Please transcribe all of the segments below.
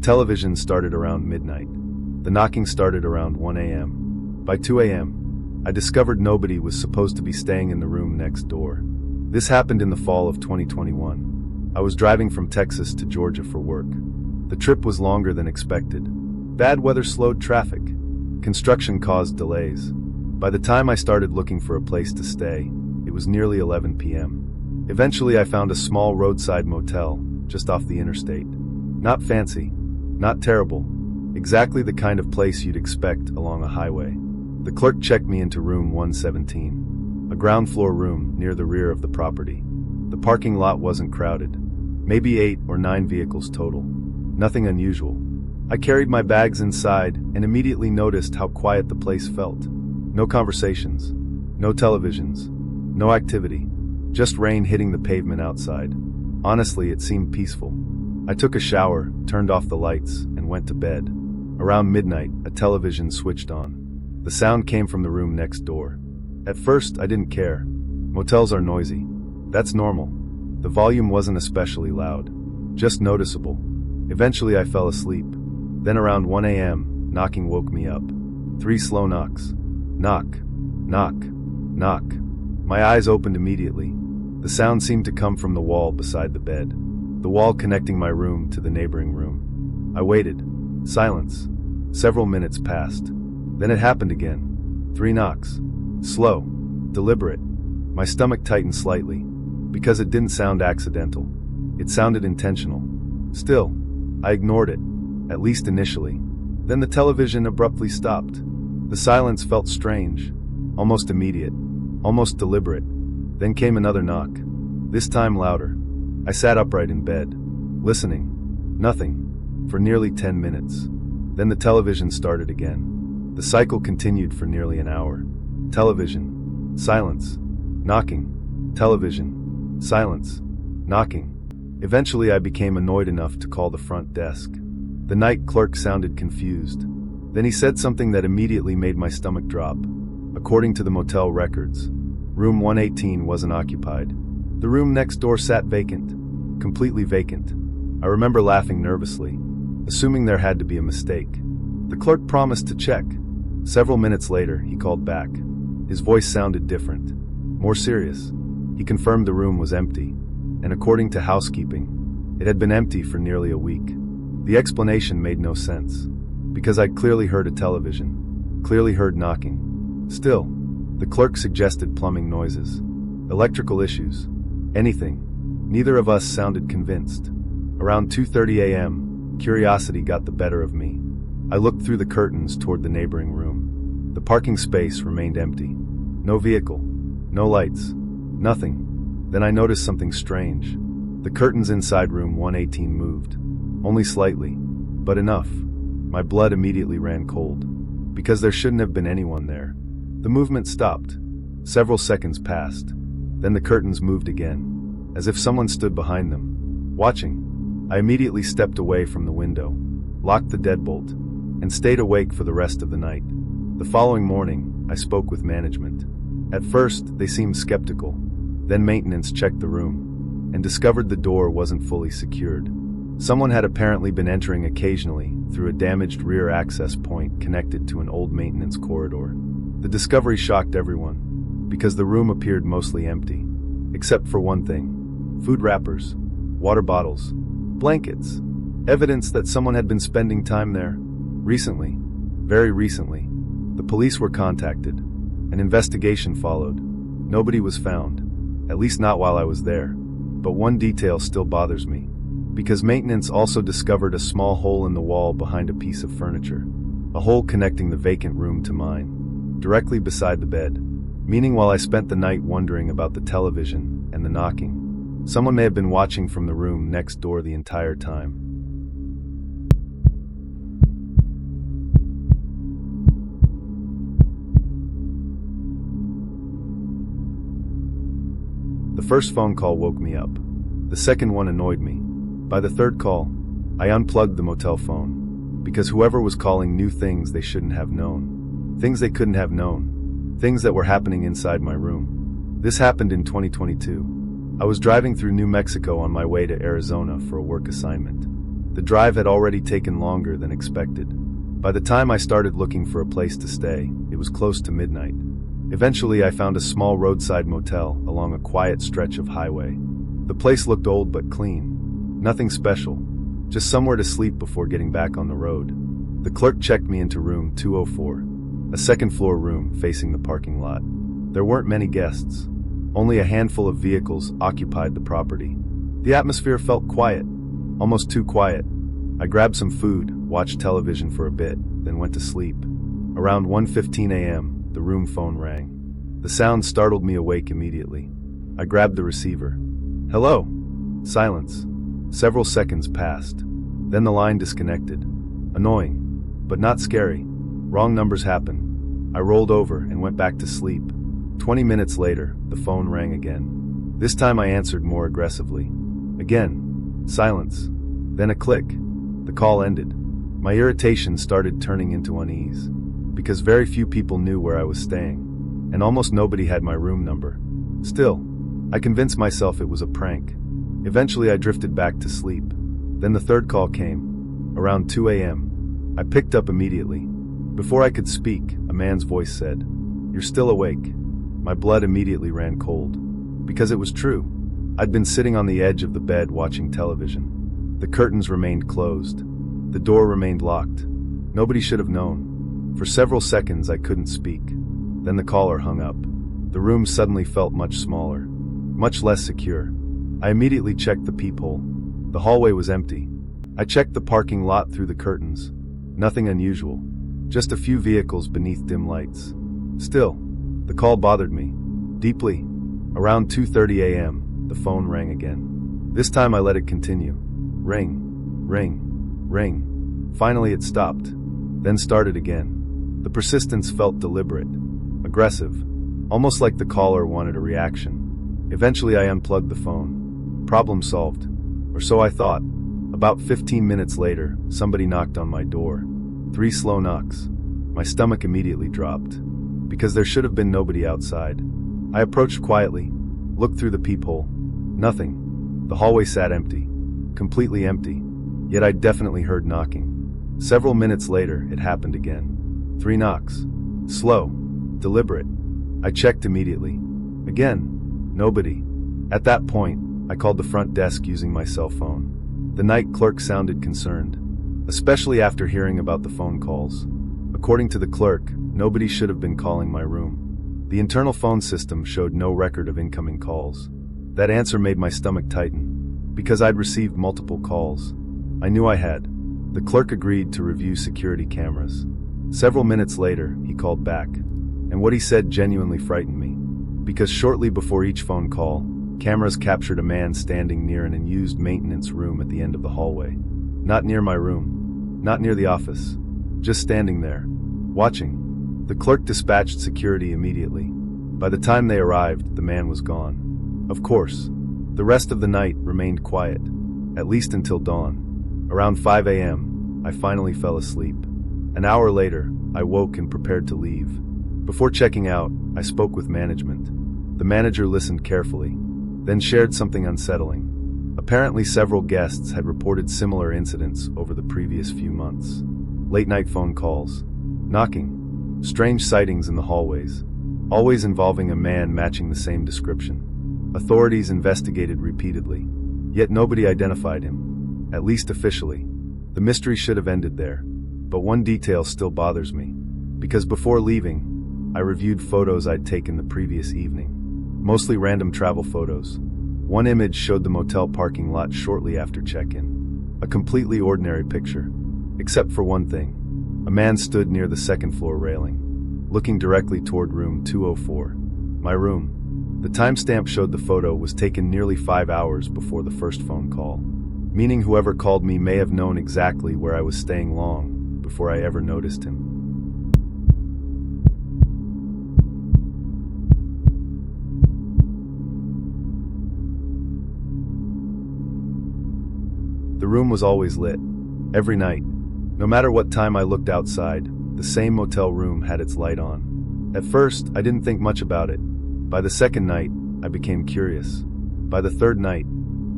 television started around midnight. The knocking started around 1 a.m. By 2 a.m., I discovered nobody was supposed to be staying in the room next door. This happened in the fall of 2021. I was driving from Texas to Georgia for work. The trip was longer than expected. Bad weather slowed traffic. Construction caused delays. By the time I started looking for a place to stay, it was nearly 11 p.m. Eventually, I found a small roadside motel just off the interstate. Not fancy, not terrible, exactly the kind of place you'd expect along a highway. The clerk checked me into room 117, a ground floor room near the rear of the property. The parking lot wasn't crowded, maybe 8 or 9 vehicles total. Nothing unusual. I carried my bags inside and immediately noticed how quiet the place felt. No conversations, no televisions, no activity, just rain hitting the pavement outside. Honestly, it seemed peaceful. I took a shower, turned off the lights, and went to bed. Around midnight, a television switched on. The sound came from the room next door. At first, I didn't care. Motels are noisy. That's normal. The volume wasn't especially loud, just noticeable. Eventually, I fell asleep. Then around 1 a.m., knocking woke me up. 3 slow knocks. Knock, knock, knock. My eyes opened immediately. The sound seemed to come from the wall beside the bed, the wall connecting my room to the neighboring room. I waited. Silence. Several minutes passed. Then it happened again. 3 knocks. Slow. Deliberate. My stomach tightened slightly, because it didn't sound accidental. It sounded intentional. Still, I ignored it, at least initially. Then the television abruptly stopped. The silence felt strange, almost immediate, almost deliberate. Then came another knock, this time louder. I sat upright in bed, listening. Nothing, for nearly 10 minutes. Then the television started again. The cycle continued for nearly an hour. Television, silence, knocking, television, silence, knocking. Eventually I became annoyed enough to call the front desk. The night clerk sounded confused. Then he said something that immediately made my stomach drop. According to the motel records, room 118 wasn't occupied. The room next door sat vacant, completely vacant. I remember laughing nervously, assuming there had to be a mistake. The clerk promised to check. Several minutes later, he called back. His voice sounded different, more serious. He confirmed the room was empty, and according to housekeeping, it had been empty for nearly a week. The explanation made no sense, because I'd clearly heard a television, clearly heard knocking. Still, the clerk suggested plumbing noises, electrical issues, anything. Neither of us sounded convinced. Around 2:30 a.m., curiosity got the better of me. I looked through the curtains toward the neighboring room. The parking space remained empty. No vehicle, no lights, nothing. Then I noticed something strange. The curtains inside room 118 moved, only slightly, but enough. My blood immediately ran cold, because there shouldn't have been anyone there. The movement stopped. Several seconds passed. Then the curtains moved again, as if someone stood behind them, watching. I immediately stepped away from the window, locked the deadbolt, and stayed awake for the rest of the night. The following morning, I spoke with management. At first, they seemed skeptical. Then maintenance checked the room, and discovered the door wasn't fully secured. Someone had apparently been entering occasionally through a damaged rear access point connected to an old maintenance corridor. The discovery shocked everyone, because the room appeared mostly empty, except for one thing: food wrappers, water bottles, blankets, evidence that someone had been spending time there. Recently, very recently, the police were contacted. An investigation followed. Nobody was found, at least not while I was there. But one detail still bothers me, because maintenance also discovered a small hole in the wall behind a piece of furniture, a hole connecting the vacant room to mine, directly beside the bed, meaning while I spent the night wondering about the television and the knocking, someone may have been watching from the room next door the entire time. The first phone call woke me up. The second one annoyed me. By the third call, I unplugged the motel phone, because whoever was calling knew things they shouldn't have known, things they couldn't have known, things that were happening inside my room. This happened in 2022. I was driving through New Mexico on my way to Arizona for a work assignment. The drive had already taken longer than expected. By the time I started looking for a place to stay, it was close to midnight. Eventually, I found a small roadside motel along a quiet stretch of highway. The place looked old but clean. Nothing special, just somewhere to sleep before getting back on the road. The clerk checked me into room 204, a second-floor room facing the parking lot. There weren't many guests. Only a handful of vehicles occupied the property. The atmosphere felt quiet, almost too quiet. I grabbed some food, watched television for a bit, then went to sleep. Around 1:15 a.m., the room phone rang. The sound startled me awake immediately. I grabbed the receiver. "Hello?" Silence. Several seconds passed. Then the line disconnected. Annoying, but not scary. Wrong numbers happen. I rolled over and went back to sleep. 20 minutes later, the phone rang again. This time I answered more aggressively. Again. Silence. Then a click. The call ended. My irritation started turning into unease, because very few people knew where I was staying, and almost nobody had my room number. Still, I convinced myself it was a prank. Eventually I drifted back to sleep. Then the third call came. Around 2 a.m. I picked up immediately. Before I could speak, a man's voice said, "You're still awake." My blood immediately ran cold. Because it was true. I'd been sitting on the edge of the bed watching television. The curtains remained closed. The door remained locked. Nobody should have known. For several seconds I couldn't speak. Then the caller hung up. The room suddenly felt much smaller, much less secure. I immediately checked the peephole. The hallway was empty. I checked the parking lot through the curtains. Nothing unusual. Just a few vehicles beneath dim lights. Still, the call bothered me deeply. Around 2:30 a.m., the phone rang again. This time I let it continue. Ring, ring, ring. Finally it stopped, then started again. The persistence felt deliberate, aggressive, almost like the caller wanted a reaction. Eventually I unplugged the phone. Problem solved, or so I thought. About 15 minutes later, somebody knocked on my door. 3 slow knocks. My stomach immediately dropped, because there should have been nobody outside. I approached quietly, looked through the peephole. Nothing. The hallway sat empty. Completely empty. Yet I definitely heard knocking. Several minutes later, it happened again. 3 knocks. Slow. Deliberate. I checked immediately. Again. Nobody. At that point, I called the front desk using my cell phone. The night clerk sounded concerned, especially after hearing about the phone calls. According to the clerk, nobody should have been calling my room. The internal phone system showed no record of incoming calls. That answer made my stomach tighten, because I'd received multiple calls. I knew I had. The clerk agreed to review security cameras. Several minutes later, he called back, and what he said genuinely frightened me, because shortly before each phone call, cameras captured a man standing near an unused maintenance room at the end of the hallway. Not near my room, not near the office, just standing there, watching. The clerk dispatched security immediately. By the time they arrived, the man was gone. Of course, the rest of the night remained quiet, at least until dawn. Around 5 a.m., I finally fell asleep. An hour later, I woke and prepared to leave. Before checking out, I spoke with management. The manager listened carefully, then shared something unsettling. Apparently several guests had reported similar incidents over the previous few months. Late-night phone calls, knocking, strange sightings in the hallways, always involving a man matching the same description. Authorities investigated repeatedly, yet nobody identified him, at least officially. The mystery should have ended there, but one detail still bothers me, because before leaving, I reviewed photos I'd taken the previous evening. Mostly random travel photos. One image showed the motel parking lot shortly after check-in. A completely ordinary picture, except for one thing. A man stood near the second-floor railing, looking directly toward room 204, my room. The timestamp showed the photo was taken nearly 5 hours before the first phone call, meaning whoever called me may have known exactly where I was staying long before I ever noticed him. The room was always lit, every night. No matter what time I looked outside, the same motel room had its light on. At first, I didn't think much about it. By the second night, I became curious. By the third night,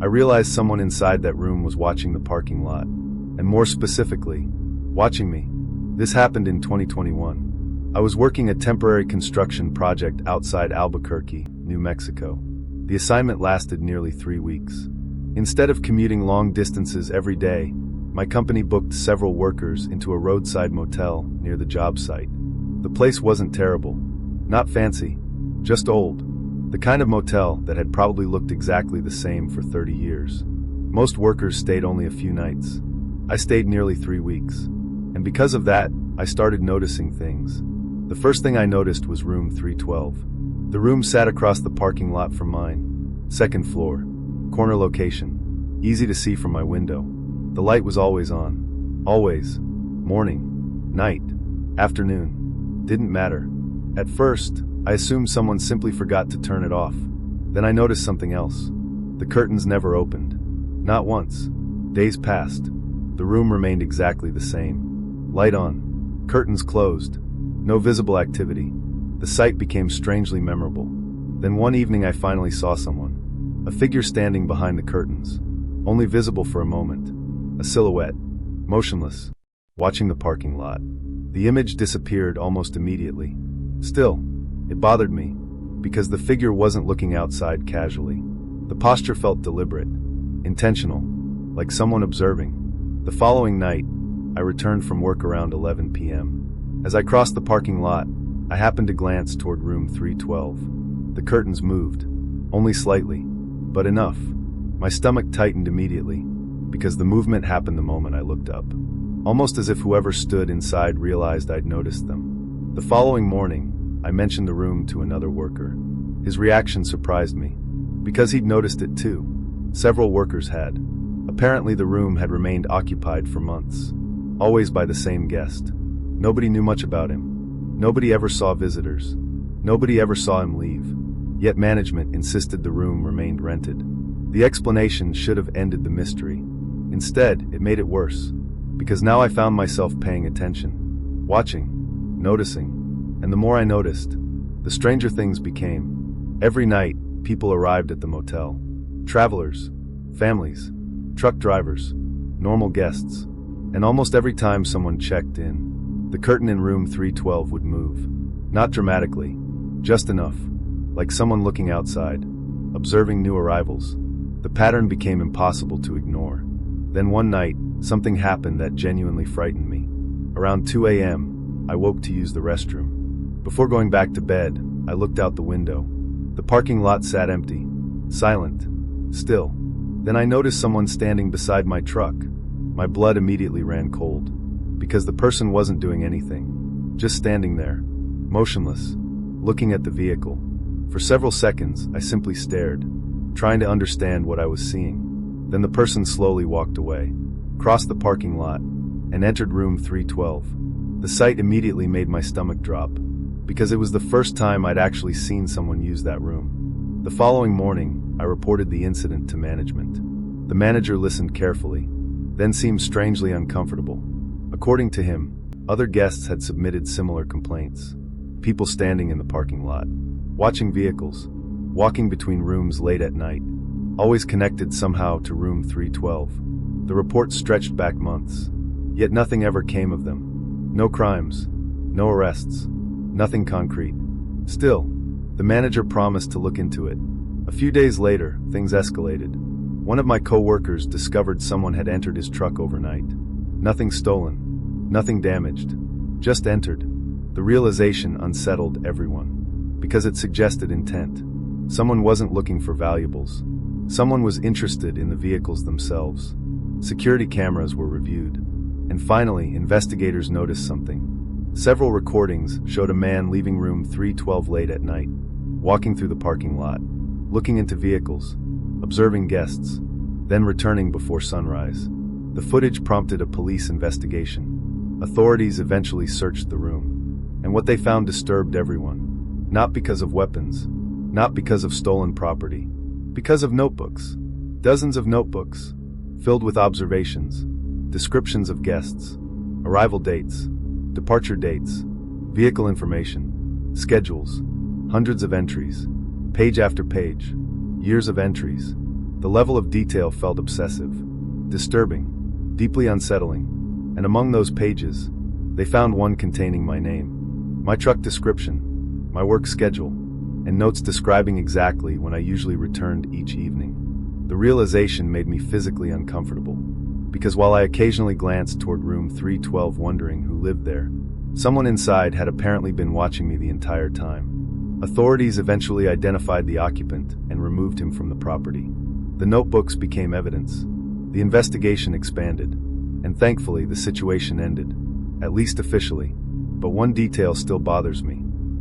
I realized someone inside that room was watching the parking lot. and more specifically, watching me. This happened in 2021. I was working a temporary construction project outside Albuquerque, New Mexico. The assignment lasted nearly 3 weeks. Instead of commuting long distances every day, my company booked several workers into a roadside motel near the job site. The place wasn't terrible, not fancy, just old. The kind of motel that had probably looked exactly the same for 30 years. Most workers stayed only a few nights. I stayed nearly 3 weeks. And because of that, I started noticing things. The first thing I noticed was room 312. The room sat across the parking lot from mine. Second floor. Corner location. Easy to see from my window. The light was always on. Always. Morning. Night. Afternoon. Didn't matter. At first, I assumed someone simply forgot to turn it off. Then I noticed something else. The curtains never opened. Not once. Days passed. The room remained exactly the same. Light on. Curtains closed. No visible activity. The sight became strangely memorable. Then one evening I finally saw someone. A figure standing behind the curtains. Only visible for a moment. A silhouette. Motionless. Watching the parking lot. The image disappeared almost immediately. Still, it bothered me, because the figure wasn't looking outside casually. The posture felt deliberate, intentional, like someone observing. The following night, I returned from work around 11 p.m. As I crossed the parking lot, I happened to glance toward room 312. The curtains moved, only slightly, but enough. My stomach tightened immediately, because the movement happened the moment I looked up. Almost as if whoever stood inside realized I'd noticed them. The following morning, I mentioned the room to another worker. His reaction surprised me, because he'd noticed it too. Several workers had. Apparently the room had remained occupied for months, always by the same guest. Nobody knew much about him. Nobody ever saw visitors. Nobody ever saw him leave. Yet management insisted the room remained rented. The explanation should have ended the mystery. Instead, it made it worse, because now I found myself paying attention, watching, noticing. And the more I noticed, the stranger things became. Every night, people arrived at the motel. Travelers, families, truck drivers, normal guests. And almost every time someone checked in, the curtain in room 312 would move. Not dramatically, just enough, like someone looking outside, observing new arrivals. The pattern became impossible to ignore. Then one night, something happened that genuinely frightened me. Around 2 a.m., I woke to use the restroom. Before going back to bed, I looked out the window. The parking lot sat empty, silent, still. Then I noticed someone standing beside my truck. My blood immediately ran cold, because the person wasn't doing anything, just standing there, motionless, looking at the vehicle. For several seconds, I simply stared, trying to understand what I was seeing. Then the person slowly walked away, crossed the parking lot, and entered room 312. The sight immediately made my stomach drop, because it was the first time I'd actually seen someone use that room. The following morning, I reported the incident to management. The manager listened carefully, then seemed strangely uncomfortable. According to him, other guests had submitted similar complaints. People standing in the parking lot, watching vehicles, walking between rooms late at night, always connected somehow to room 312. The report stretched back months, yet nothing ever came of them. No crimes, no arrests. Nothing concrete. Still, the manager promised to look into it. A few days later, things escalated. One of my co-workers discovered someone had entered his truck overnight. Nothing stolen, nothing damaged, just entered. The realization unsettled everyone, because it suggested intent. Someone wasn't looking for valuables. Someone was interested in the vehicles themselves. Security cameras were reviewed. And finally, investigators noticed something. Several recordings showed a man leaving room 312 late at night, walking through the parking lot, looking into vehicles, observing guests, then returning before sunrise. The footage prompted a police investigation. Authorities eventually searched the room, and what they found disturbed everyone. Not because of weapons, not because of stolen property, because of notebooks. Dozens of notebooks, filled with observations, descriptions of guests, arrival dates, departure dates, vehicle information, schedules, hundreds of entries, page after page, years of entries. The level of detail felt obsessive, disturbing. deeply unsettling. And among those pages, they found one containing my name, my truck description, my work schedule, and notes describing exactly when I usually returned each evening. The realization made me physically uncomfortable, because while I occasionally glanced toward room 312 wondering who lived there, someone inside had apparently been watching me the entire time. Authorities eventually identified the occupant and removed him from the property. The notebooks became evidence. The investigation expanded, and thankfully the situation ended, at least officially. But one detail still bothers me,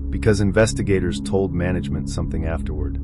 because investigators told management something afterward.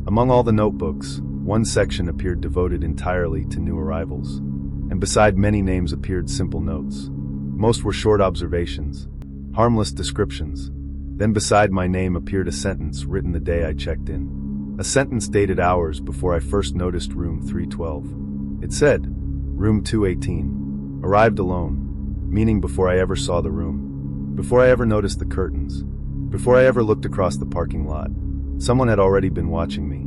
Among all the notebooks, one section appeared devoted entirely to new arrivals, and beside many names appeared simple notes. Most were short observations, harmless descriptions. Then beside my name appeared a sentence written the day I checked in. A sentence dated hours before I first noticed room 312. It said, "Room 218. Arrived alone," meaning before I ever saw the room, before I ever noticed the curtains, before I ever looked across the parking lot. Someone had already been watching me.